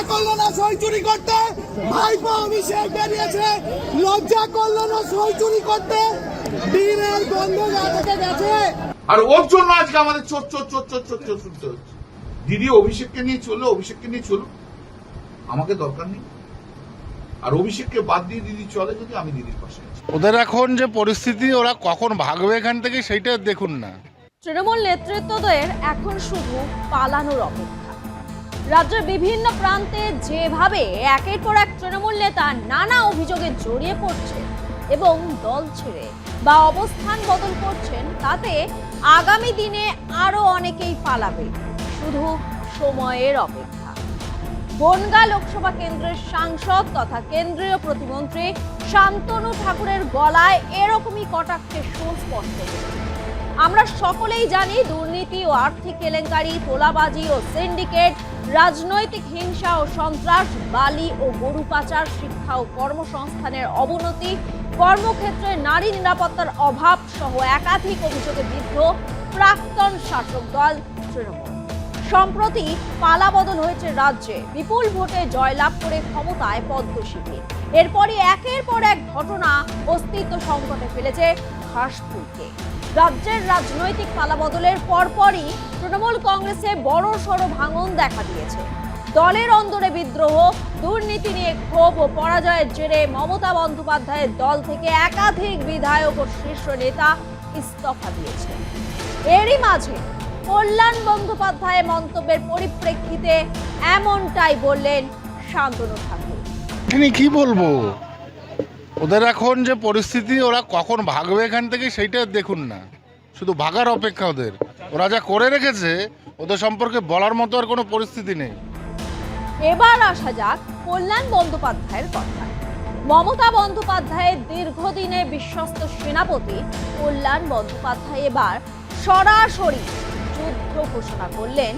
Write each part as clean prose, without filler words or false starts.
লজ্জা করলো না সই চুরি করতে? ভাইপো অভিষেক বেরিয়েছে, লজ্জা করলো না সই চুরি করতে? দিনের বন্ধ থেকে গেছে, আর ওর জন্য আজকে আমাদের চোর চোর চোর চোর চোর চোর শুনতে হচ্ছে। দিদি অভিষেককে নিয়ে চললো, অভিষেককে নিয়ে চলুক, আমাকে দরকার নেই। আর অভিষেককে বাদ দিয়ে দিদি চলে যদি, আমি দিদির পাশে আছি। ওদের এখন যে পরিস্থিতি, ওরা কখন ভাগবে এখান থেকে সেইটা দেখুন না। তৃণমূল নেতৃত্বদের এখন শুধু পালানোর অপেক্ষা। রাজ্যের বিভিন্ন প্রান্তে যেভাবে একের পর এক তৃণমূল নেতা নানা অভিযোগে জড়িয়ে পড়ছে এবং দল ছেড়ে বা অবস্থান বদল করছেন, তাতে আগামী দিনে আরো অনেকেই পালাবে, শুধু সময়ের অপেক্ষা। বনগাঁ লোকসভা কেন্দ্রের সাংসদ তথা কেন্দ্রীয় প্রতিমন্ত্রী শান্তনু ঠাকুরের গলায় এরকমই কটাক্ষের সুর স্পষ্ট। আমরা সকলেই জানি, দুর্নীতি ও আর্থিক কেলেঙ্কারি, তোলাবাজি ও সিন্ডিকেট, রাজনৈতিক হিংসা ও সন্ত্রাস, বালি ও গরু পাচার, শিক্ষা ও কর্মসংস্থানের অবনতি, কর্মক্ষেত্রে নারী নিরাপত্তার অভাব সহ একাধিক অভিযোগে বিদ্ধ প্রাক্তন শাসক দল তৃণমূল। সম্প্রতি পালাবদল হয়েছে রাজ্যে, বিপুল ভোটে জয়লাভ করে ক্ষমতায় পদ্ম শিবির। এরপরই একের পর এক ঘটনা অস্তিত্ব সংকটে ফেলেছে ঘাসফুলকে। রাজ্যের রাজনৈতিক পালাবদলের পরপরই তৃণমূল কংগ্রেসে বড় সড় ভাঙন দেখা দিয়েছে। দলের অন্দরে বিদ্রোহ, দুর্নীতি নিয়ে ক্ষোভ ও পরাজয়ের জেরে মমতা বন্দ্যোপাধ্যায়ের দল থেকে একাধিক বিধায়ক ও শীর্ষ নেতা ইস্তফা দিয়েছে। এরই মাঝে কল্যাণ বন্দ্যোপাধ্যায়ের মন্তব্যের পরিপ্রেক্ষিতে এমনটাই বললেন শান্তনু ঠাকুর। কি বলবো, ওদের এখন যে পরিস্থিতি, ওরা কখন ভাগবে এখান থেকে সেইটা দেখুন না, শুধু ভাগার অপেক্ষা ওদের। ওরা যা করে রেখেছে, ওদের সম্পর্কে বলার মতো আর কোনো পরিস্থিতি নেই। এবার আসা যাক কল্যাণ বন্দ্যোপাধ্যায়ের কথায়। মমতা বন্দ্যোপাধ্যায়ের দীর্ঘদিনের বিশ্বস্ত সেনাপতি কল্যাণ বন্দ্যোপাধ্যায় এবার সরাসরি যুদ্ধ ঘোষণা করলেন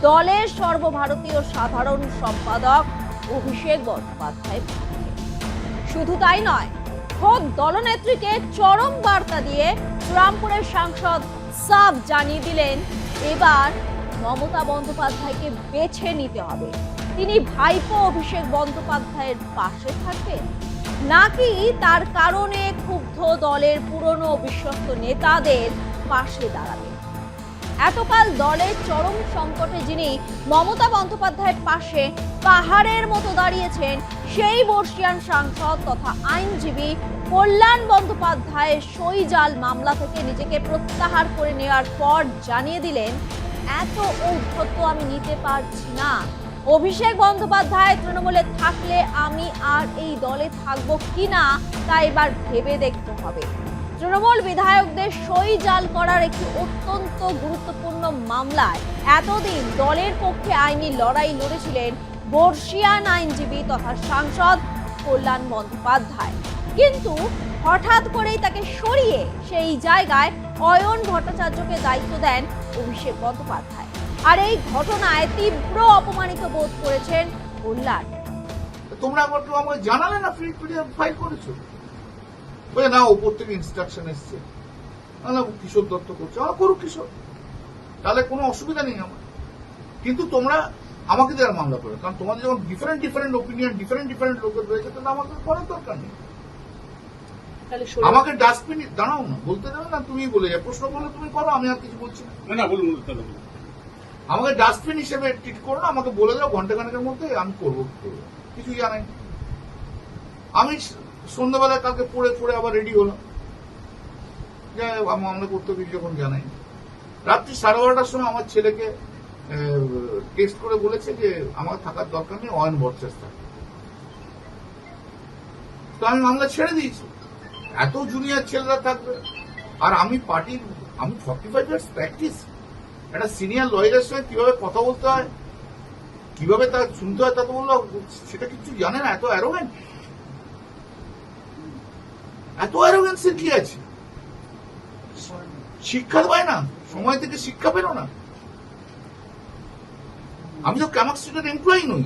দলের সর্বভারতীয় সাধারণ সম্পাদক অভিষেক বন্দ্যোপাধ্যায়। শুধু তাই নয়, খোদ দলনেত্রীকে চরম বার্তা দিয়ে রামপুরের সাংসদ সাফ জানিয়ে দিলেন, এবার মমতা বন্দ্যোপাধ্যায়কে বেছে নিতে হবে। তিনি ভাইপো অভিষেক বন্দ্যোপাধ্যায়ের পাশে থাকবেন, নাকি তার কারণে ক্ষুব্ধ দলের পুরনো বিশ্বস্ত নেতাদের পাশে দাঁড়াবেন। এতকাল দলের চরম সংকটে যিনি মমতা বন্দ্যোপাধ্যায়ের পাশে পাহাড়ের মতো দাঁড়িয়েছেন, সেই বর্ষিয়ান সাংসদ তথা আইনজীবী কল্যাণ বন্দ্যোপাধ্যায় সই জাল মামলা থেকে নিজেকে প্রত্যাহার করে নেওয়ার পর জানিয়ে দিলেন, এত ঔদ্ধত্য আমি নিতে পারছি না। অভিষেক বন্দ্যোপাধ্যায় তৃণমূলে থাকলে আমি আর এই দলে থাকবো কিনা তা এবার ভেবে দেখতে হবে। তৃণমূল বিধায়কদের সই জাল করার একটি অত্যন্ত গুরুত্বপূর্ণ মামলায় এতদিন দলের পক্ষে আইনি লড়াই লড়েছিলেন বর্ষিয়ান আইনজীবী তথা সাংসদ কল্যাণ বন্দ্যোপাধ্যায়, কিন্তু হঠাৎ করেই তাকে সরিয়ে সেই জায়গায় অয়ন ভট্টাচার্যকে দায়িত্ব দেন অভিষেক বন্দ্যোপাধ্যায়। আর এই ঘটনায় তীব্র অপমানিত বোধ করেছেন কল্যাণ। তোমরা আবার তো আমাকে জানালে না, ফ্রি ফাইল করেছো বলে না, ওপর থেকে ইনস্ট্রাকশন এসছে, না কিশোর দত্ত করছে, করুক কিশোর, তাহলে কোনো অসুবিধা নেই আমার। কিন্তু তোমরা আমাকে দেওয়ার মামলা করে, কারণ তোমাদের যখন ডিফারেন্ট ডিফারেন্ট ওপিনিয়ন, ডিফারেন্ট লোকের রয়েছে, তাহলে আমাকে করার দরকার নেই। আমাকে ডাস্টবিন দাঁড়াও না, বলতে দেবে না, তুমি বলে যাও, প্রশ্ন করলে তুমি করো, আমি আর কিছু বলছি না। বলুন, আমাকে ডাস্টবিন হিসেবে ট্রিট করো না, আমাকে বলে দাও ঘন্টাখানেকের মধ্যে আমি করবো, কিছু জানাই। আমি সন্ধ্যাবেলায় কালকে পড়ে আবার রেডি হলাম, আমরা করতে কিছু যখন জানাই। রাত্রি 12:30টার সময় আমার ছেলেকে টেক্সট করে বলেছে যে আমার থাকার দরকার নেই, অয়ন ভট্টাচার্য থাকে। তো আমি মামলা ছেড়ে দিয়েছি, এত জুনিয়র ছেলেরা থাকবে। আর আমি পার্টির, আমি 45 ইয়ার্স প্র্যাকটিস, একটা সিনিয়র লয়ারের সঙ্গে কিভাবে কথা বলতে হয়, কিভাবে তা শুনতে হয়, তা তো বললো সেটা কিছু জানে না। এত অ্যারোগেন্সের কি আছে? শিক্ষা পায় না, সময় থেকে শিক্ষা পেল না। আমি তো ক্যামাক স্ট্রিটের এমপ্লয়ি নই।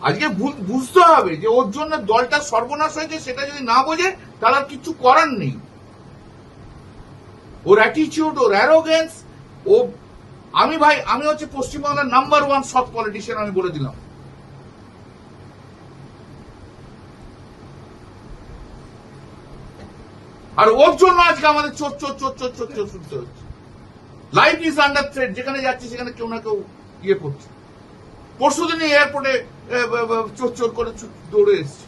আজকে বুঝতে হবে যে ওর জন্য দলটা সর্বনাশ হয়েছে, সেটা যদি না বোঝে তাহলে আর কিছু করার নেই। ওর অ্যাটিটিউড, ওর অ্যারোগেন্স, ও আমি হচ্ছে পশ্চিমবাংলার নাম্বার 1 সৎ পলিটিশিয়ান, আমি বলে দিলাম। আর ওর জন্য আজকে আমাদের চোর চোর চোর চোর চোর চোর শুনতে হচ্ছে। লাইফ ইজ আন্ডার থ্রেট, যেখানে যাচ্ছি সেখানে কেউ না কেউ ইয়ে করছে। পরশুদিন এয়ারপোর্টে চোর চোর করে দৌড়ে এসছে।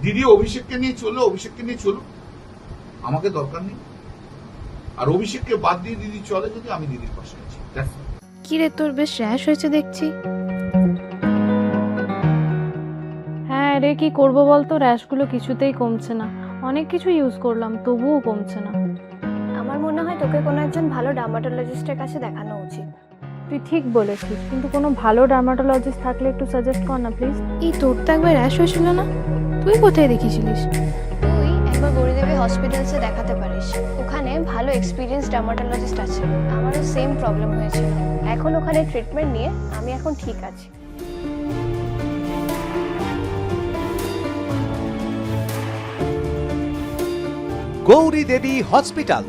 দিদি অভিষেককে নিয়ে চলো, আমাকে দরকার নেই। আর অভিষেককে বাদ দিয়ে দিদি চলে যদি, আমি দিদির পাশে আছি। কি রে, তোর বেশ র্যাশ হয়েছে দেখছি। হ্যাঁ রে, কি করবো বলতো, র্যাশগুলো কিছুতেই কমছে না। অনেক কিছু ইউজ করলাম তবুও কমছে না। আমার মনে হয় তোকে কোনো একজন ভালো ডার্মাটোলজিস্টের কাছে দেখানো উচিত। তুই ঠিক বলেছিস, কিন্তু কোনো ভালো ডার্মাটোলজিস্ট থাকলে একটু সাজেস্ট কর না প্লিজ। এই তোর তো একবার র্যাশ হয়েছিল না, তুই কোথায় দেখিয়েছিলিস? তুই একবার গৌরীদেবী হসপিটালসে দেখাতে পারিস, ওখানে ভালো এক্সপিরিয়েন্স ডার্মাটোলজিস্ট আছে। আমারও সেম প্রবলেম হয়েছিল, এখন ওখানে ট্রিটমেন্ট নিয়ে আমি এখন ঠিক আছি। গৌরী দেবী হসপিটাল,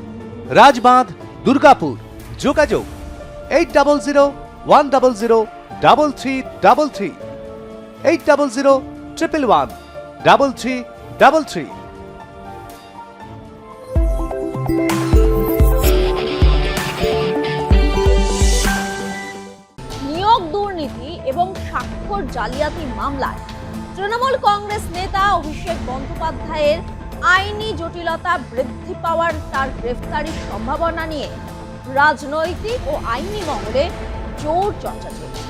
রাজবাঁধ, দুর্গাপুর। যোগাযোগ 8001003333, 8001113333। নিয়োগ দুর্নীতি এবং স্বাক্ষর জালিয়াতি মামলায় তৃণমূল কংগ্রেস নেতা অভিষেক বন্দ্যোপাধ্যায়ের আইনি জটিলতা বৃদ্ধি পাওয়ার তার গ্রেফতারির সম্ভাবনা নিয়ে রাজনৈতিক ও আইনি মহলে জোর চর্চা চলছে।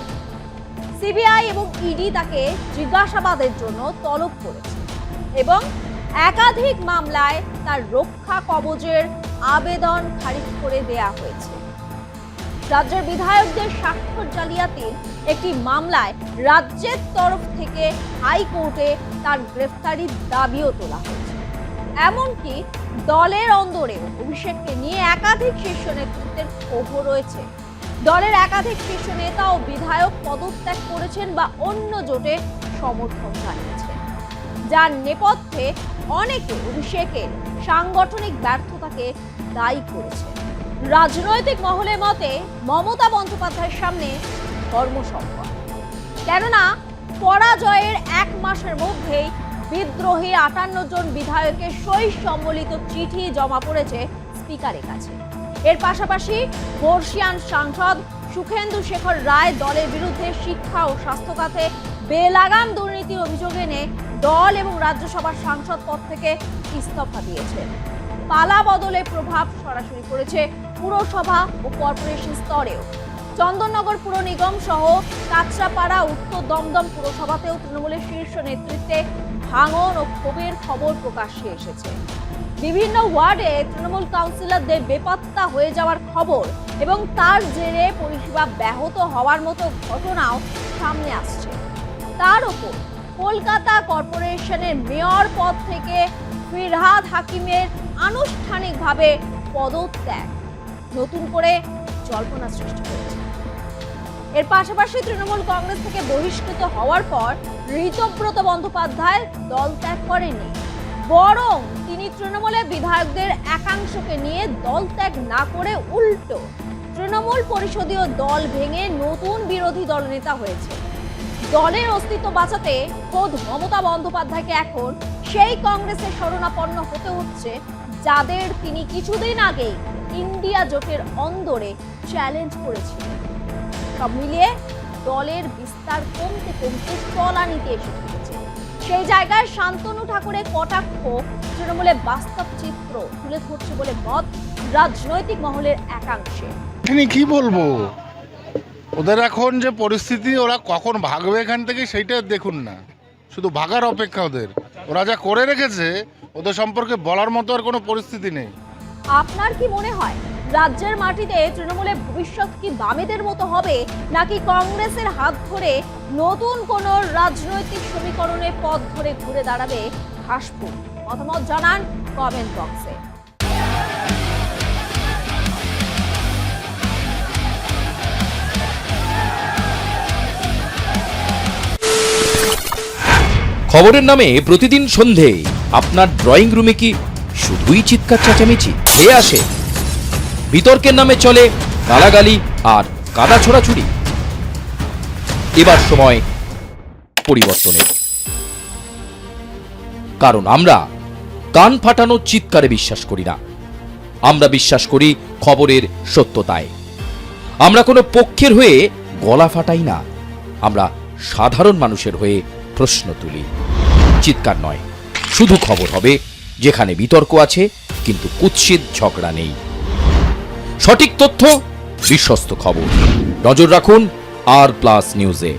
সিবিআই এবং ইডি তাকে জিজ্ঞাসাবাদের জন্য তলব করেছে এবং একাধিক মামলায় তার রক্ষা কবচের আবেদন খারিজ করে দেয়া হয়েছে। রাজ্যের বিধায়কদের স্বাক্ষর জালিয়াতির একটি মামলায় রাজ্যের তরফ থেকে হাইকোর্টে তার গ্রেফতারির দাবিও তোলা হয়েছে। এমনকি দলের অন্দরে অভিষেককে নিয়ে একাধিক শীর্ষ নেতৃত্বের ক্ষোভও রয়েছে। দলের একাধিক শীর্ষ নেতা ও বিধায়ক পদত্যাগ করেছেন বা অন্য জোটে সমর্থন জানিয়েছেন, যার নেপথ্যে অনেকে অভিষেকের সাংগঠনিক ব্যর্থতাকে দায়ী করেছেন। রাজনৈতিক মহলের মতে মমতা বন্দ্যোপাধ্যায়ের সামনে ধর্মসংকট, কেননা পরাজয়ের 1 মাসের মধ্যেই বিদ্রোহী 58 জন বিধায়কের সই সম্বলিত চিঠি জমা পড়েছে স্পিকারের কাছে। এর পাশাপাশি বর্ষিয়ান সাংসদ সুখেন্দু শেখর রায় দলের বিরুদ্ধে শিক্ষা ও স্বাস্থ্য খাতে বেলাগাম দুর্নীতির অভিযোগ এনে দল এবং রাজ্যসভার সাংসদ পদ থেকে ইস্তফা দিয়েছেন। পালা বদলের প্রভাব সরাসরি পড়েছে পুরসভা ও কর্পোরেশন স্তরেও। চন্দননগর পুর নিগম সহ কাঁচরাপাড়া, উত্তর দমদম পুরসভাতেও তৃণমূলের শীর্ষ নেতৃত্বে ভাঙন ও ক্ষোভের খবর প্রকাশ্যে এসেছে। বিভিন্ন ওয়ার্ডে তৃণমূল কাউন্সিলরদের বেপাত্তা হয়ে যাওয়ার খবর এবং তার জেরে পরিষেবা ব্যাহত হওয়ার মতো ঘটনাও সামনে আসছে। তার উপর কলকাতা কর্পোরেশনের মেয়র পদ থেকে ফিরহাদ হাকিমের আনুষ্ঠানিকভাবে পদত্যাগ নতুন করে জল্পনা সৃষ্টি করেছে। এর পাশাপাশি তৃণমূল কংগ্রেস থেকে বহিষ্কৃত হওয়ার পর ঋতব্রত বন্দ্যোপাধ্যায় দল ত্যাগ করেননি, বরং তিনি তৃণমূলের বিধায়কদের একাংশকে নিয়ে দল ত্যাগ না করে উল্টো তৃণমূল পরিষদীয় দল ভেঙে নতুন বিরোধী দলনেতা হয়েছে। দলের অস্তিত্ব বাঁচাতে খোদ মমতা বন্দ্যোপাধ্যায়কে এখন সেই কংগ্রেসের শরণাপন্ন হতে হচ্ছে, যাদের তিনি কিছুদিন আগেই ইন্ডিয়া জোটের অন্দরে চ্যালেঞ্জ করেছিলেন। সব মিলিয়ে দলের বিস্তার কমতে কমতে তলানিতে এসে চলেছে। সেই জায়গায় শান্তনু ঠাকুরের কটাক্ষ তৃণমূলের বাস্তব চিত্র তুলে ধরছে বলে মত রাজনৈতিক মহলের একাংশে। কি বলবো, ওদের এখন যে পরিস্থিতি, ওরা কখন ভাগবে এখান থেকে সেইটা দেখুন না, শুধু ভাগার অপেক্ষা ওদের। ওরা যা করে রেখেছে ওদের সম্পর্কে বলার মতো আর কোনো পরিস্থিতি নেই। আপনার কি মনে হয় রাজ্যের মাটিতে তৃণমূলের ভবিষ্যৎ কি বামেদের মতো হবে, নাকি কংগ্রেসের হাত ধরে নতুন কোন রাজনৈতিক সমীকরণের পথ ধরে ঘুরে দাঁড়াবে ঘাসফুল? মতামত জানান কমেন্ট বক্সে। খবরের নামে প্রতিদিন সন্ধে আপনার ড্রয়িং রুমে কি শুধুই চিৎকার চেঁচামেচি হে আসে। বিতর্কের নামে চলে গালাগালি আর কাদা ছোড়াছুড়ি। এবার সময় পরিবর্তনের, কারণ আমরা কান ফাটানো চিৎকারে বিশ্বাস করি না। আমরা বিশ্বাস করি খবরের সত্যতায়। আমরা কোনো পক্ষের হয়ে গলা ফাটাই না, আমরা সাধারণ মানুষের হয়ে প্রশ্ন তুলি। চিৎকার নয়, শুধু খবর হবে যেখানে বিতর্ক আছে কিন্তু কুৎসিত ঝগড়া নেই। সঠিক তথ্য, বিশ্বস্ত খবর। নজর রাখুন আর প্লাস নিউজে।